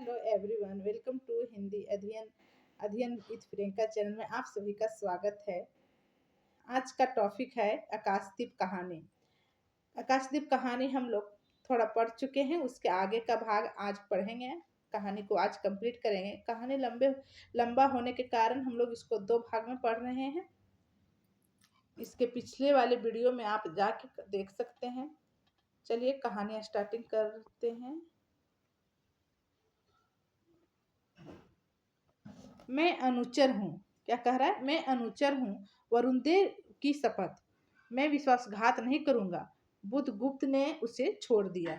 Hello everyone, welcome to Hindi Adhyayan Adhyayan with Priyanka channel में आप सभी का स्वागत है। आज का टॉपिक है आकाशदीप कहानी। आकाशदीप कहानी हम लोग थोड़ा पढ़ चुके हैं, उसके आगे का भाग आज पढ़ेंगे। कहानी को आज कंप्लीट करेंगे। कहानी लंबा होने के कारण हम लोग इसको दो भाग में पढ़ रहे हैं। इसके पिछले वाले वीडियो में आप जाके देख सकते हैं। चलिए कहानी स्टार्टिंग करते हैं। मैं अनुचर हूँ। क्या कह रहा है? मैं अनुचर हूँ वरुणदेव की शपथ, मैं विश्वासघात नहीं करूंगा। बुधगुप्त ने उसे छोड़ दिया।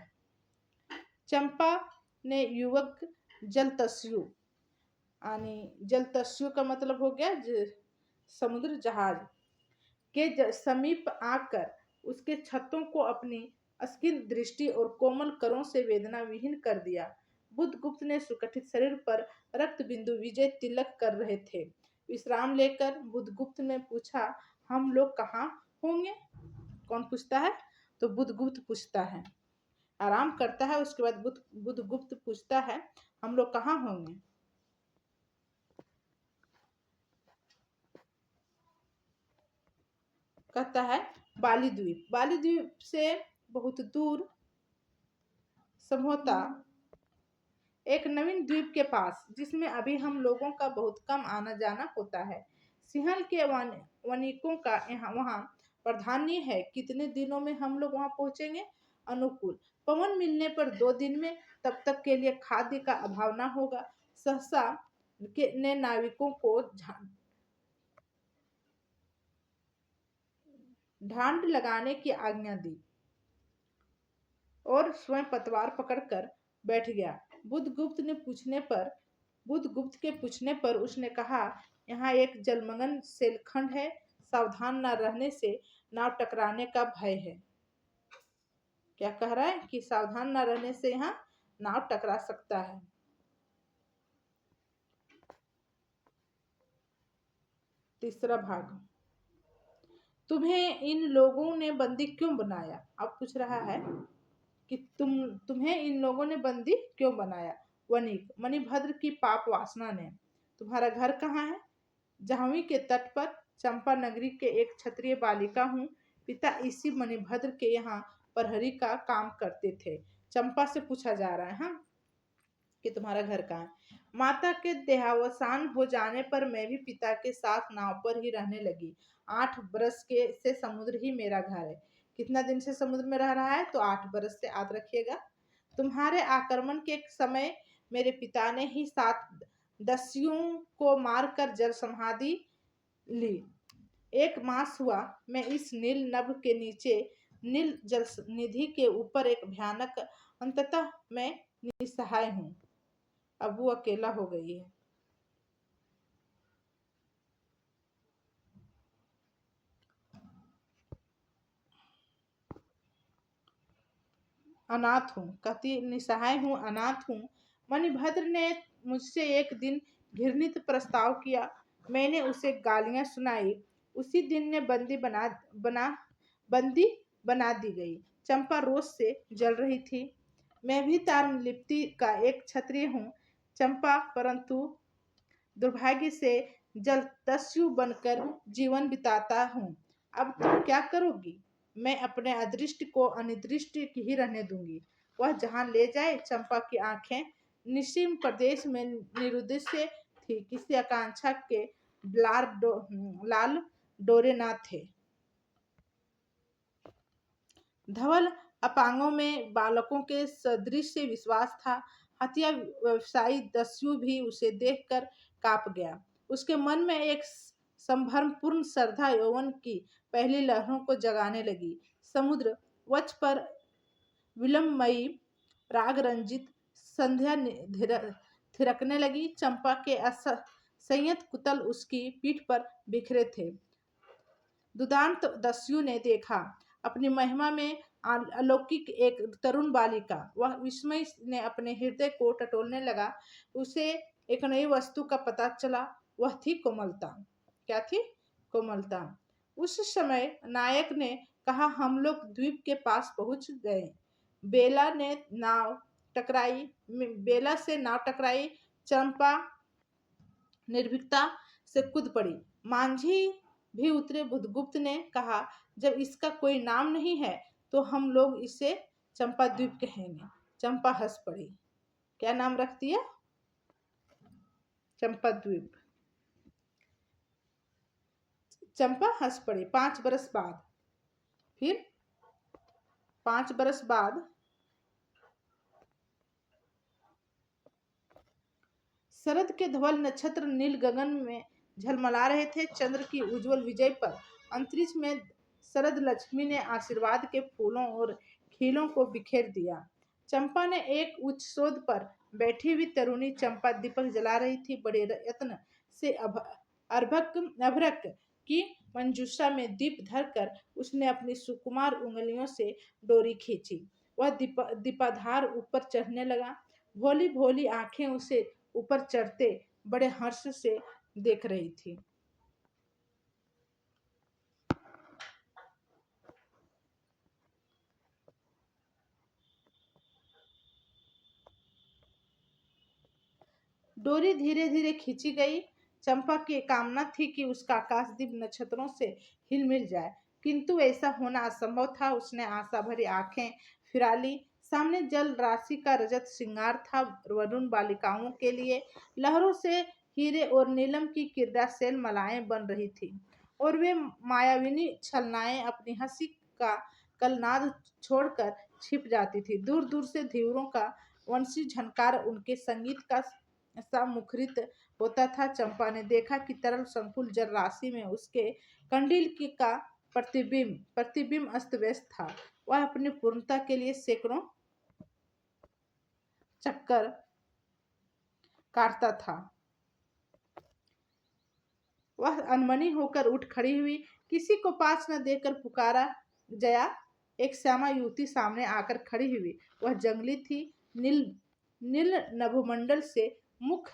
चंपा ने युवक जलतस्यु, यानी जलतस्यु का मतलब हो गया समुद्र जहाज के समीप आकर उसके छतों को अपनी अस्किन दृष्टि और कोमल करों से वेदना विहीन कर दिया। बुधगुप्त ने सुगठित शरीर पर रक्त बिंदु विजय तिलक कर रहे थे। विश्राम लेकर बुधगुप्त ने पूछा, हम लोग कहाँ होंगे? कौन पूछता है? तो बुधगुप्त पूछता है। आराम करता है, उसके बाद बुधगुप्त पूछता है, हम लोग कहाँ होंगे? कहता है बाली द्वीप। बाली द्वीप से बहुत दूर संभवतः एक नवीन द्वीप के पास, जिसमें अभी हम लोगों का बहुत कम आना जाना होता है। सिंहल के वणिकों का यहाँ वहाँ प्राधान्य है। कितने दिनों में हम लोग वहाँ पहुँचेंगे? अनुकूल पवन मिलने पर 2 दिन में, तब तक के लिए खाद्य का अभाव न होगा। सहसा ने नाविकों को ढांड लगाने की आज्ञा दी और स्वयं पतवार पकड़कर बैठ गया। बुधगुप्त के पूछने पर उसने कहा, यहाँ एक जलमग्न सेलखंड है, सावधान न रहने से नाव टकराने का भय है। क्या कह रहा है? कि सावधान न रहने से यहाँ नाव टकरा सकता है। तीसरा भाग, तुम्हें इन लोगों ने बंदी क्यों बनाया? अब पूछ रहा है कि तुम्हें इन लोगों ने बंदी क्यों बनाया? वणिक, मणिभद्र की पाप वासना ने। तुम्हारा घर कहाँ है? जाह्नवी के तट पर। चंपा नगरी के एक क्षत्रिय बालिका हूँ। पिता इसी मणिभद्र के यहाँ प्रहरी का काम करते थे। चंपा से पूछा जा रहा है कि तुम्हारा घर कहाँ है। माता के देहावसान हो जाने पर मैं भी पिता के साथ नाव पर ही रहने लगी। 8 बरस के से समुद्र ही मेरा घर है। कितना दिन से समुद्र में रह रहा है? तो 8 बरस से, याद रखिएगा। तुम्हारे आक्रमण के समय मेरे पिता ने ही 7 दस्युओं को मारकर जल समाधि ली। 1 मास हुआ मैं इस नील नभ के नीचे नील जल निधि के ऊपर एक भयानक, अंततः मैं निसहाय हूँ। अब वो अकेला हो गई है। अनाथ हूँ, कहती निसहाय हूँ, अनाथ हूँ। मणिभद्र ने मुझसे एक दिन घृणित प्रस्ताव किया। मैंने उसे गालियां सुनाई। उसी दिन ने बंदी बना दी गई। चंपा रोष से जल रही थी। मैं भी ताम्रलिप्ति का एक क्षत्रिय हूँ चंपा, परंतु दुर्भाग्य से जलदस्यु बनकर जीवन बिताता हूँ। अब तुम क्या करोगी? मैं अपने अदृष्ट को अनिर्दिष्ट ही रहने दूंगी। वह जहाँ ले जाए। चंपा की आंखें निश्चिम प्रदेश में निरुद्देश्य थी। किसी आकांक्षा के लाल डोरे न थे। धवल अपांगों में बालकों के सदृश से विश्वास था। हत्या व्यवसायी दस्यु भी उसे देखकर कांप गया। उसके मन में एक संभ्रमपूर्ण श्रद्धा यौवन की पहली लहरों को जगाने लगी। समुद्र वक्ष पर विलंबमयी राग रंजित संध्या थिरकने लगी। चंपा के संयत कुतल उसकी पीठ पर बिखरे थे। दुदांत दस्यु ने देखा अपनी महिमा में अलौकिक एक तरुण बालिका। वह विस्मय ने अपने हृदय को टटोलने लगा। उसे एक नई वस्तु का पता चला। वह थी कोमलता। क्या थी? कोमलता। उस समय नायक ने कहा, हम लोग द्वीप के पास पहुंच गए। बेला ने नाव टकराई, बेला से नाव टकराई। चंपा निर्भीकता से कूद पड़ी। मांझी भी उतरे। बुधगुप्त ने कहा, जब इसका कोई नाम नहीं है तो हम लोग इसे चंपा द्वीप कहेंगे। चंपा हंस पड़ी। क्या नाम रख दिया? चंपा द्वीप। चंपा हंस पड़ी। 5 बरस बाद, फिर 5 बरस बाद शरद के धवल नक्षत्र नील गगन में झलमला रहे थे। चंद्र की उज्जवल विजय पर अंतरिक्ष में शरद लक्ष्मी ने आशीर्वाद के फूलों और खीलों को बिखेर दिया। चंपा ने एक उच्च सोध पर बैठी हुई तरुणी चंपा दीपक जला रही थी। बड़े यत्न से अभ्रक की मंजूषा में दीप धरकर उसने अपनी सुकुमार उंगलियों से डोरी खींची। वह दीपाधार ऊपर चढ़ने लगा। भोली भोली आंखें उसे ऊपर चढ़ते बड़े हर्ष से देख रही थी। डोरी धीरे धीरे खींची गई। चंपा की कामना थी कि उसका आकाशदीप नक्षत्रों से हिल मिल जाए, किंतु ऐसा होना असंभव था। उसने आशा भरी आंखें फिरा ली। सामने जल राशि का रजत श्रृंगार था। वरुण बालिकाओं के लिए लहरों से हीरे और नीलम की किरदाशैल मालाएं बन रही थी, और वे मायाविनी छलनाएं अपनी हंसी का कलनाद छोड़कर छिप जाती थी। दूर दूर से धीवरों का वंशी झनकार उनके संगीत का सा मुखरित होता था। चंपा ने देखा कि तरल संकुल जल राशि में उसके कंडील का प्रतिबिंब अस्त व्यस्त था। वह अपनी पूर्णता के लिए सैकड़ों चक्कर काटता था। वह अनमनी होकर उठ खड़ी हुई। किसी को पास न देकर पुकारा, जया। एक श्यामा युवती सामने आकर खड़ी हुई। वह जंगली थी। नील नभोमंडल से मुख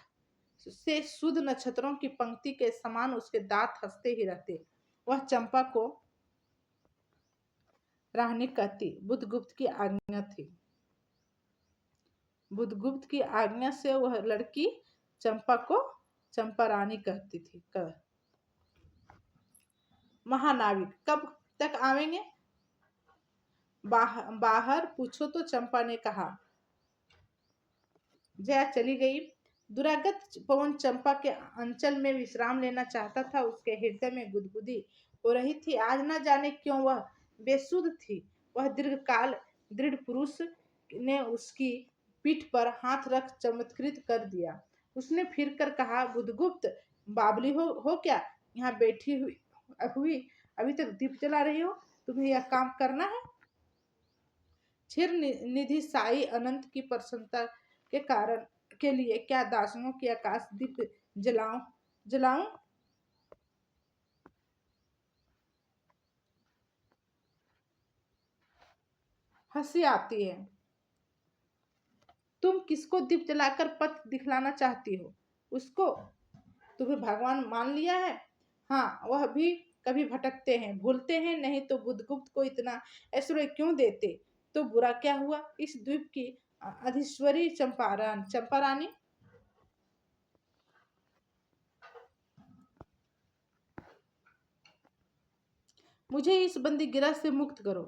से शुद्ध नक्षत्रों की पंक्ति के समान उसके दांत हंसते ही रहते। वह चंपा को रानी कहती। बुधगुप्त की आज्ञा थी। बुधगुप्त की आज्ञा से वह लड़की चंपा को चंपा रानी कहती थी। महानाविक कब तक आवेंगे? बाहर पूछो तो चंपा ने कहा। जया चली गई। दुरागत पवन चंपा के अंचल में विश्राम लेना चाहता था। उसके हृदय में गुदगुदी हो रही थी। आज न जाने क्यों वह बेसुध थी। वह दीर्घकाल दृढ़ पुरुष ने उसकी पीठ पर हाथ रख चमत्कृत कर दिया। उसने फिर कर कहा, बुधगुप्त, बावली हो क्या? यहाँ बैठी हुई अभी तक दीप जला रही हो? तुम्हें यह काम करना है? क्षीर निधि साई अनंत की प्रसन्नता के कारण के लिए क्या दासियों की आकाश दीप जलाऊं? हंसी आती है। तुम किसको दीप जलाकर पथ दिखलाना चाहती हो? उसको? तुम्हें भगवान मान लिया है? हाँ, वह भी कभी भटकते हैं, भूलते हैं। नहीं तो बुधगुप्त को इतना ऐश्वर्य क्यों देते? तो बुरा क्या हुआ? इस द्वीप की अधीश्वरी चंपा रानी मुझे इस बंदी गिरह से मुक्त करो।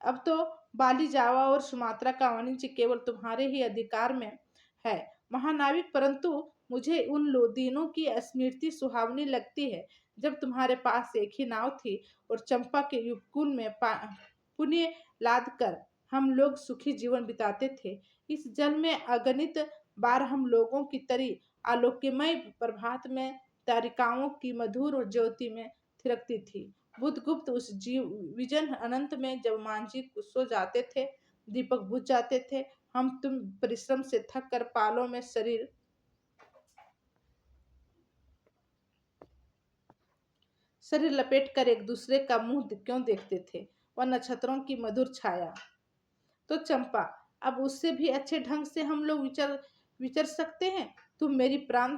अब तो बाली, जावा और सुमात्रा का वाणिज्य केवल तुम्हारे ही अधिकार में है महानाविक, परंतु मुझे उन दिनों की स्मृति सुहावनी लगती है जब तुम्हारे पास एक ही नाव थी और चंपा के उपकूल में पुण्य लाद कर हम लोग सुखी जीवन बिताते थे। इस जल में अगणित बार हम लोगों की तरी आलोकमय प्रभात में तारिकाओं की मधुर ज्योति में थिरकती थी। बुधगुप्त उस विजन अनंत में जब मांझी सो जाते थे, दीपक बुझ जाते थे, हम तुम परिश्रम से थक कर पालों में शरीर लपेट कर एक दूसरे का मुंह क्यों देखते थे? वह नक्षत्रों की मधुर छाया। तो चंपा, अब उससे भी अच्छे ढंग से हम लोग विचर सकते हैं। तुम मेरी प्राण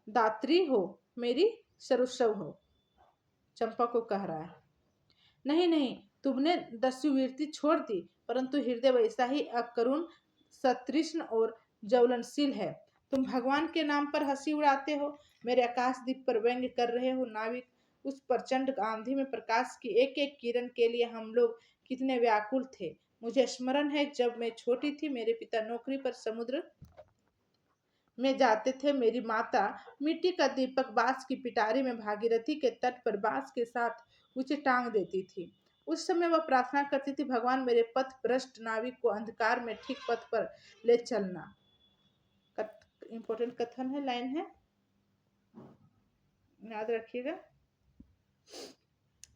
दात्री हो, मेरी सर्वस्व हो। चंपा को कह रहा है। नहीं नहीं, तुमने दस्युवृत्ति छोड़ दी, परंतु हृदय वैसा ही अकरुण, सतृष्ण और ज्वलनशील है। तुम भगवान के नाम पर हंसी उड़ाते हो, मेरे आकाशदीप पर व्यंग्य कर रहे हो नाविक। उस प्रचंड आंधी में प्रकाश की एक एक किरण के लिए हम लोग कितने व्याकुल थे। मुझे स्मरण है जब मैं छोटी थी, मेरे पिता नौकरी पर समुद्र में जाते थे। मेरी माता मिट्टी का दीपक बांस की पिटारी में भागीरथी के तट पर बांस के साथ उसे टांग देती थी। उस समय वह प्रार्थना करती थी, भगवान मेरे पथ भ्रष्ट नाविक को अंधकार में ठीक पथ पर ले चलना। इंपॉर्टेंट कथन है, लाइन है, याद रखिएगा।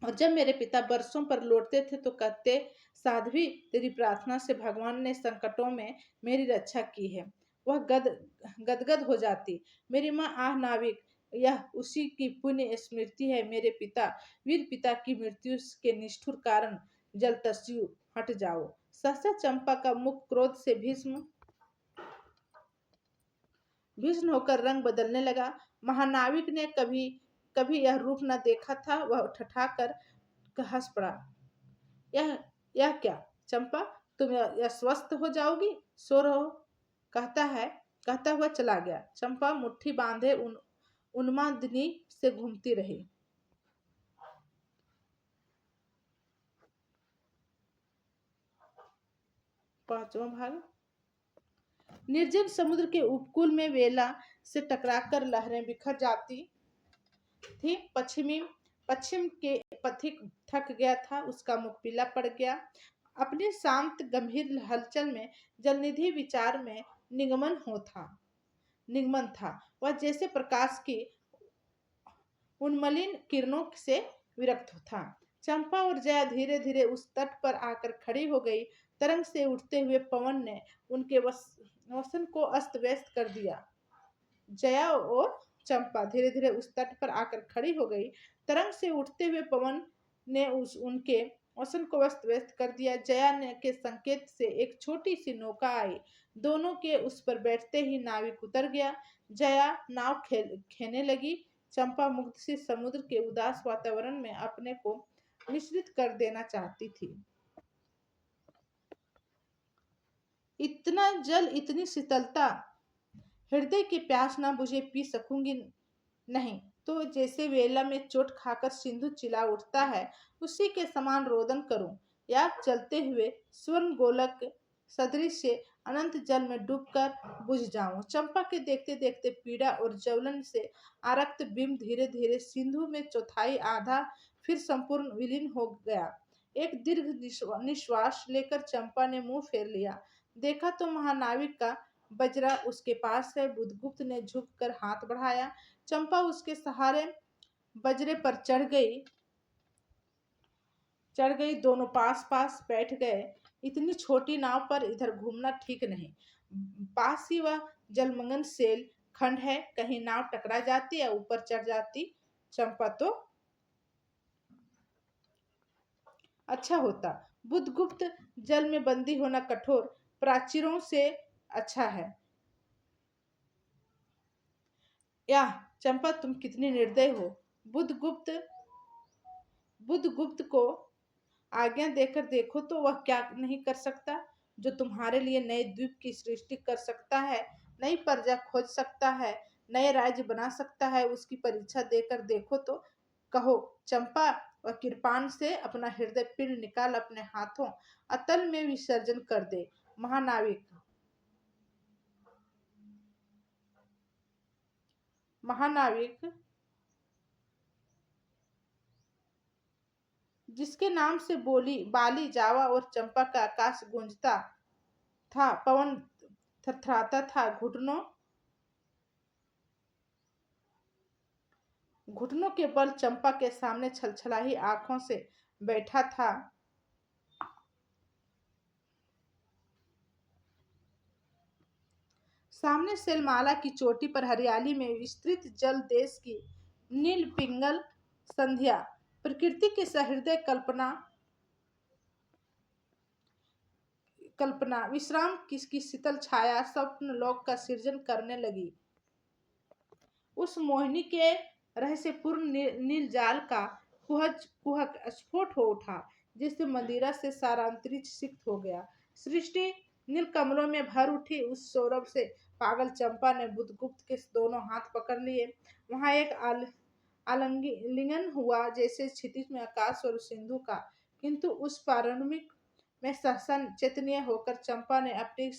और जब मेरे पिता बरसों पर लौटते थे तो कहते, साध्वी तेरी प्रार्थना से भगवान ने संकटों में मेरी रक्षा की है। वह गदगद हो जाती। मेरी माँ, आह नाविक, यह उसी की पुण्य स्मृति है। मेरे पिता, वीर पिता की मृत्यु के निष्ठुर कारण जलतस्यु हट जाओ। सहसा चंपा का मुख क्रोध से भीष्म होकर रंग बदलने लगा। महानाविक ने कभी कभी यह रूप न देखा था। वह ठठाकर हंस पड़ा। यह क्या चंपा, तुम यह स्वस्थ हो जाओगी, सो रहो, कहता हुआ चला गया। चंपा मुट्ठी बांधे उन्मादिनी से घूमती रही। पांचवा भाग। निर्जन समुद्र के उपकूल में वेला से टकराकर लहरें बिखर जाती थी। पश्चिम के पथिक थक गया था, उसका मुख पीला पड़ गया। अपने शांत गंभीर हलचल में जलनिधि विचार में निगमन था। वह जैसे प्रकाश की उन्मलिन किरणों से विरक्त था। चंपा और जया धीरे धीरे उस तट पर आकर खड़ी हो गई। तरंग से उठते हुए पवन ने उनके वसन को अस्त व्यस्त कर दिया। जया और चंपा धीरे धीरे उस तट पर आकर खड़ी हो गई। तरंग से उठते हुए पवन ने उनके वसन को अस्त व्यस्त कर दिया। जया ने के संकेत से एक छोटी सी नौका आई। दोनों के उस पर बैठते ही नाविक उतर गया। जया नाव खेने लगी। चंपा मुग्ध सी समुद्र के उदास वातावरण में अपने को मिश्रित कर देना चाहती थी। इतना जल, इतनी शीतलता, हृदय की प्यास ना बुझे पी सकूंगी नहीं तो जैसे वेला में चोट खाकर सिंधु चिल्ला उठता है, उसी के समान रोदन करूं, या चलते हुए स्वर्ण गोलक सदृश से अनंत जल में डूबकर बुझ जाऊं। चंपा के देखते देखते पीड़ा और ज्वलन से आरक्त बिंब धीरे धीरे सिंधु में चौथाई आधा फिर संपूर्ण विलीन हो गया। एक दीर्घ निश्वास लेकर चंपा ने मुंह फेर लिया। देखा तो महानाविक का बजरा उसके पास है। बुधगुप्त ने झुककर हाथ बढ़ाया। चंपा उसके सहारे बजरे पर चढ़ गई। दोनों पास पास बैठ गए। इतनी छोटी नाव पर इधर घूमना ठीक नहीं। पास ही वह जलमग्न सेल खंड है, कहीं नाव टकरा जाती या ऊपर चढ़ जाती चंपा तो अच्छा होता। बुधगुप्त, जल में बंदी होना कठोर प्राचीरों से अच्छा है। या चंपा, तुम कितनी निर्दय हो। बुधगुप्त को आज्ञा देकर देखो तो वह क्या नहीं कर सकता, जो तुम्हारे लिए नए द्वीप की सृष्टि कर सकता है, नई प्रजा खोज सकता है, नए राज्य बना सकता है। उसकी परीक्षा देकर देखो तो कहो चंपा, वह कृपाण से अपना हृदय पिंड निकाल अपने हाथों अतल में विसर्जन कर दे। महानाविक जिसके नाम से बाली, जावा और चंपा का आकाश गूंजता था, पवन थरथराता था, घुटनों के बल चंपा के सामने छलछलाही आंखों से बैठा था। सामने सेलमाला की चोटी पर हरियाली में विस्तृत जल देश की नील पिंगल संध्या, प्रकृति की सहृदय कल्पना विश्राम की शीतल छाया स्वप्न लोक का सृजन करने लगी। उस मोहिनी के रहस्यपूर्ण नील जाल का कुहक स्फोट हो उठा। जिससे मंदिरा से सारा अंतरिक्ष सिक्त हो गया। सृष्टि नील कमलों में भर उठी। उस सौरभ से पागल चंपा ने बुद्धगुप्त के दोनों हाथ पकड़ लिए। वहां एक आलिंगन हुआ, जैसे क्षितिज में आकाश और सिंधु का। किंतु उस पारम्भिक में सहसा चेतनीय होकर चंपा ने अपनी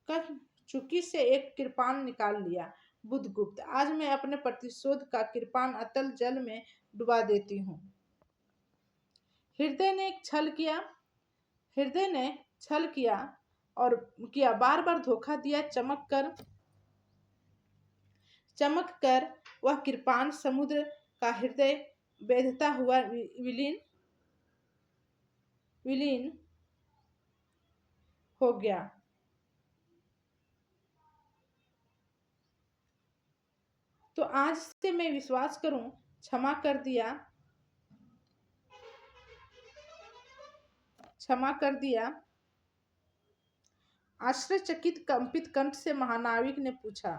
कर चुकी से एक कृपाण निकाल लिया। बुद्धगुप्त, आज मैं अपने प्रतिशोध का कृपाण अतल जल में डुबा देती हूँ। हृदय ने छल किया हृदय ने छल किया और किया बार बार धोखा दिया। चमक कर वह कृपाण समुद्र का हृदय बेधता हुआ विलीन हो गया। तो आज से मैं विश्वास करूं, क्षमा कर दिया। आश्चर्यचकित कंपित कंठ से महानाविक ने पूछा।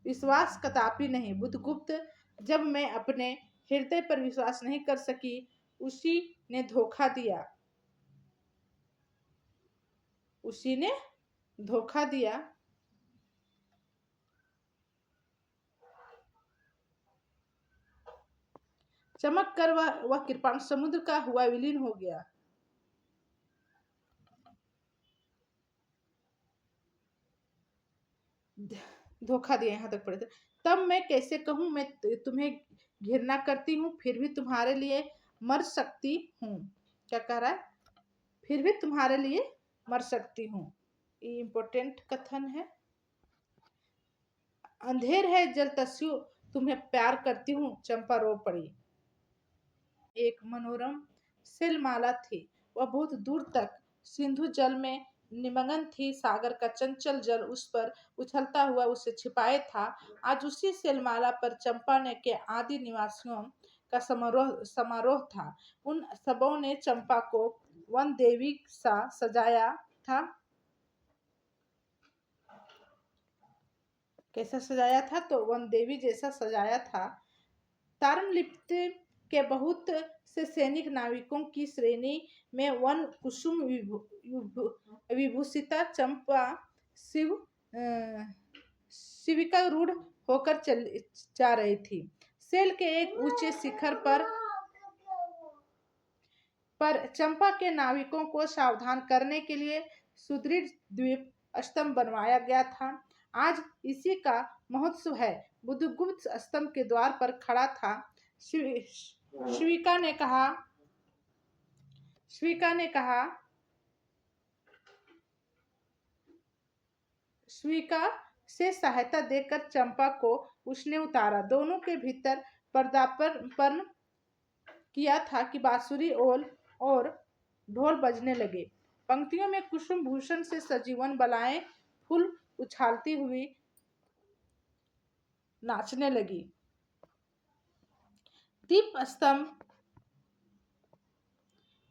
विश्वास कदापि नहीं बुद्धगुप्त। जब मैं अपने हृदय पर विश्वास नहीं कर सकी, उसी ने धोखा दिया। चमक कर वह कृपाण समुद्र का हुआ विलीन हो गया। धोखा दिया, यहां तक पड़े थे। तब मैं कैसे कहूं, मैं तुम्हें घृणा करती हूँ, फिर भी तुम्हारे लिए मर सकती हूँ। क्या कह रहा है? फिर भी तुम्हारे लिए मर सकती हूँ। ये इंपॉर्टेंट कथन है। अंधेर है जलतस्यु, तुम्हें प्यार करती हूँ, चंपा रो पड़ी। एक मनोरम सिलमाला थी। वह बहुत दूर तक सिंधु जल में निमग्न थी। सागर का चंचल जल उस पर उछलता हुआ उसे छिपाए था। आज उसी सिलमाला पर चंपा ने के आदि निवासियों का समारोह था। उन सबों ने चंपा को वन देवी सा सजाया था। कैसा सजाया था? तो वन देवी जैसा सजाया था। ताम्रलिप्त के बहुत से सैनिक नाविकों की श्रेणी में वन कुसुम विभूषिता चंपा शिविका रूढ़ होकर जा रही थी। सेल के एक ऊंचे शिखर पर चंपा के नाविकों को सावधान करने के लिए सुदृढ़ द्वीप स्तंभ बनवाया गया था। आज इसी का महोत्सव है। बुद्धगुप्त स्तंभ के द्वार पर खड़ा था। शिविका से सहायता देकर चंपा को उसने उतारा। दोनों के भीतर पर्दापण किया था कि बांसुरी और ढोल बजने लगे। पंक्तियों में कुसुम भूषण से सजीवन बलाएं फूल उछालती हुई नाचने लगी। दीप स्तंभ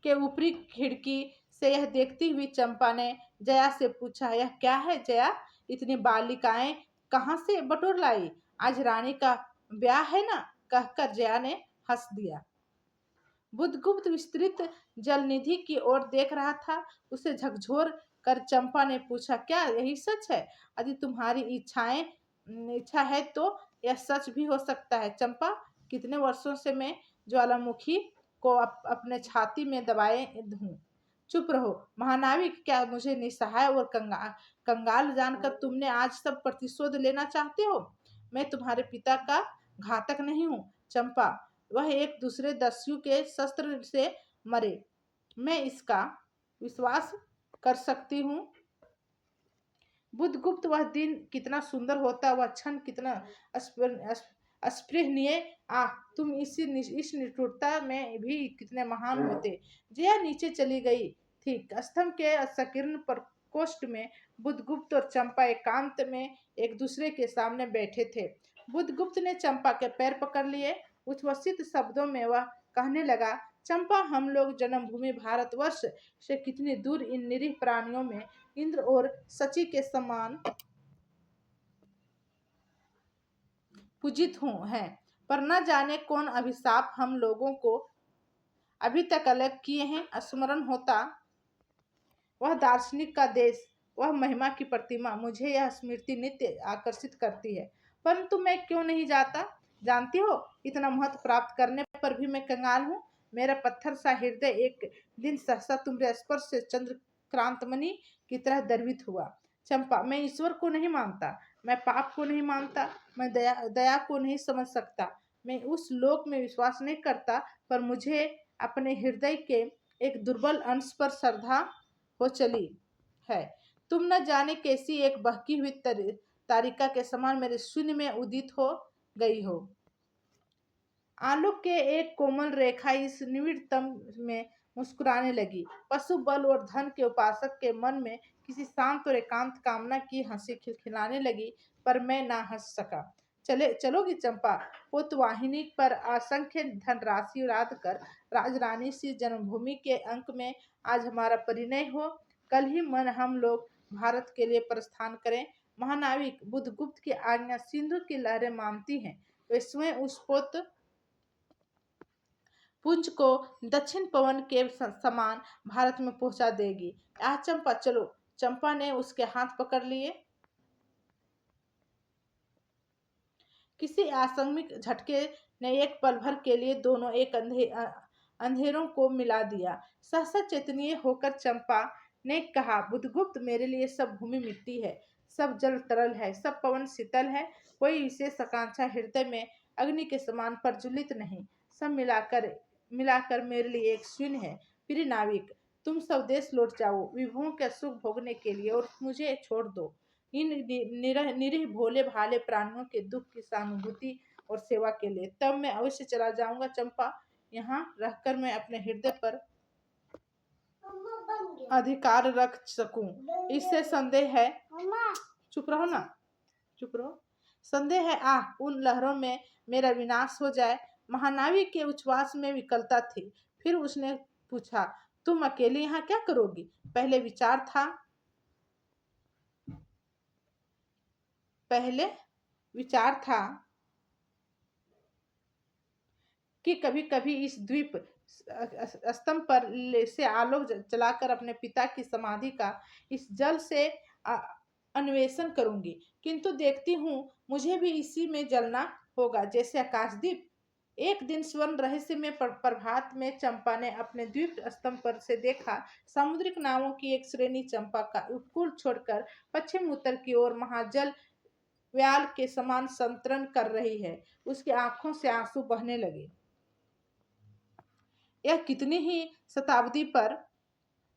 के ऊपरी खिड़की से यह देखती हुई चंपा ने जया से पूछा, यह क्या है जया? इतनी बालिकाएं कहाँ से बटोर लाई? आज रानी का ब्याह है ना? कहकर जया ने हंस दिया। बुद्धगुप्त विस्तृत जलनिधि की ओर देख रहा था। उसे झकझोर कर चंपा ने पूछा, क्या यही सच है? यदि तुम्हारी इच्छा है तो यह सच भी हो सकता है। चंपा, कितने वर्षों से मैं ज्वालामुखी को अपने छाती में दबाए हूँ। चुप रहो महानाविक। क्या मुझे निसहाय और कंगाल जानकर तुमने आज सब प्रतिशोध लेना चाहते हो? मैं तुम्हारे पिता का घातक नहीं हूँ चंपा। वह एक दूसरे दस्यु के शस्त्र से मरे, मैं इसका विश्वास कर सकती हूँ। बुद्धगुप्त, वह दिन कितना सुंदर होता, वह क्षण कितना अस्पृहनीय। तुम इस निष्ठुरता में भी कितने महान होते। जया नीचे चली गई थी। स्तंभ के संकीर्ण प्रकोष्ठ में बुद्धगुप्त और चंपा एकांत में एक दूसरे के सामने बैठे थे। बुद्धगुप्त ने चंपा के पैर पकड़ लिए। उच्छ्वसित शब्दों में वह कहने लगा, चंपा, हम लोग जन्मभूमि भारतवर्ष से कितनी दूर इन निरीह प्राणियों में इंद्र और शची के समान पूजित हैं। पर न जाने कौन अभिशाप हम लोगों को अभी तक अलग किए हैं। स्मरण होता वह दार्शनिक का देश, वह महिमा की प्रतिमा, मुझे यह स्मृति नित्य आकर्षित करती है। परंतु मैं क्यों नहीं जाता? जानती हो, इतना महत्व प्राप्त करने पर भी मैं कंगाल हूँ। मेरा पत्थर सा हृदय एक दिन सहसा तुम्हारे स्पर्श से चंद्रकांतमणि की तरह द्रवित हुआ। चंपा, मैं ईश्वर को नहीं मानता, मैं पाप को नहीं मानता, मैं दया को नहीं समझ सकता, मैं उस लोक में विश्वास नहीं करता, पर मुझे अपने हृदय के एक दुर्बल अंश पर श्रद्धा हो चली है। तुम न जाने कैसी एक बहकी हुई तारिका के समान मेरे शून्य में उदित हो गई हो। आलोक के एक कोमल रेखा इस निविड़तम में मुस्कुराने लगी। पशु बल और धन के उपासक के मन में किसी शांत और एकांत कामना की हंसी खिलखिलाने लगी, पर मैं ना हंस सका। चलोगी चंपा? पोतवाहिनी पर असंख्य धनराशि उड़ाद कर राजरानी सी जन्मभूमि के अंक में आज हमारा परिणय हो। कल ही मन हम लोग भारत के लिए प्रस्थान करें। महानाविक बुद्धगुप्त की आज्ञा सिंधु की लहरें मानती हैं। वे स्वयं उस पोत पुंज को दक्षिण पवन के समान भारत में पहुंचा देगी। आ चंपा चलो। चंपा ने उसके हाथ पकड़ लिए। किसी आकस्मिक झटके ने एक पल भर के लिए दोनों एक अंधेरों को मिला दिया। सहसा चेतनीय होकर चंपा ने कहा, बुद्धगुप्त, मेरे लिए सब भूमि मिट्टी है, सब जल तरल है, सब पवन शीतल है। कोई विशेष आकांक्षा हृदय में अग्नि के समान प्रज्वलित नहीं। सब मिलाकर मिलाकर मेरे लिए एक शून्य है। प्रिय नाविक, तुम स्वदेश लौट जाओ विभुओं के सुख भोगने के लिए और मुझे छोड़ दो इन निरीह भोले भाले प्राणियों के दुख की सहानुभूति और सेवा के लिए। तब मैं अवश्य चला जाऊंगा चंपा। यहाँ रहकर मैं अपने हृदय पर अधिकार रख सकूं, इससे संदेह है। चुप रहो ना, चुप रहो। संदेह है उन लहरों में मेरा विनाश हो जाए। महानाविक के उच्छ्वास में विकलता थी। फिर उसने पूछा, तुम अकेले यहाँ क्या करोगी? पहले विचार था कि कभी कभी इस द्वीप स्तंभ पर से आलोक चलाकर अपने पिता की समाधि का इस जल से अन्वेषण करूंगी, किंतु देखती हूँ मुझे भी इसी में जलना होगा जैसे आकाशदीप। एक दिन स्वर्ण रहस्य में प्रभात में चंपा ने अपने द्वीप स्तंभ पर से देखा। सामुद्रिक नावों की एक श्रेणी चंपा का उपकूल छोड़कर पश्चिम उत्तर की ओर महाजल व्याल के समान संतरण कर रही है। उसकी आंखों से आंसू बहने लगे। यह कितनी ही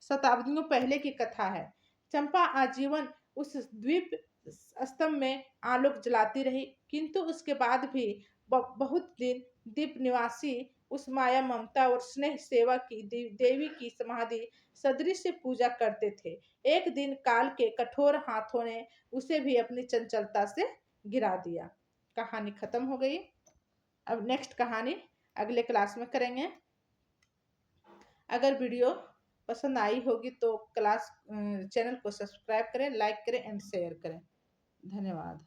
शताब्दियों पहले की कथा है। चंपा आजीवन उस द्वीप स्तंभ में आलोक जलाती रही, किंतु उसके बाद भी बहुत दिन द्वीप निवासी उस माया ममता और स्नेह सेवा की देवी की समाधि सदृश पूजा करते थे। एक दिन काल के कठोर हाथों ने उसे भी अपनी चंचलता से गिरा दिया। कहानी खत्म हो गई। अब नेक्स्ट कहानी अगले क्लास में करेंगे। अगर वीडियो पसंद आई होगी तो चैनल को सब्सक्राइब करें, लाइक करें एंड शेयर करें। धन्यवाद।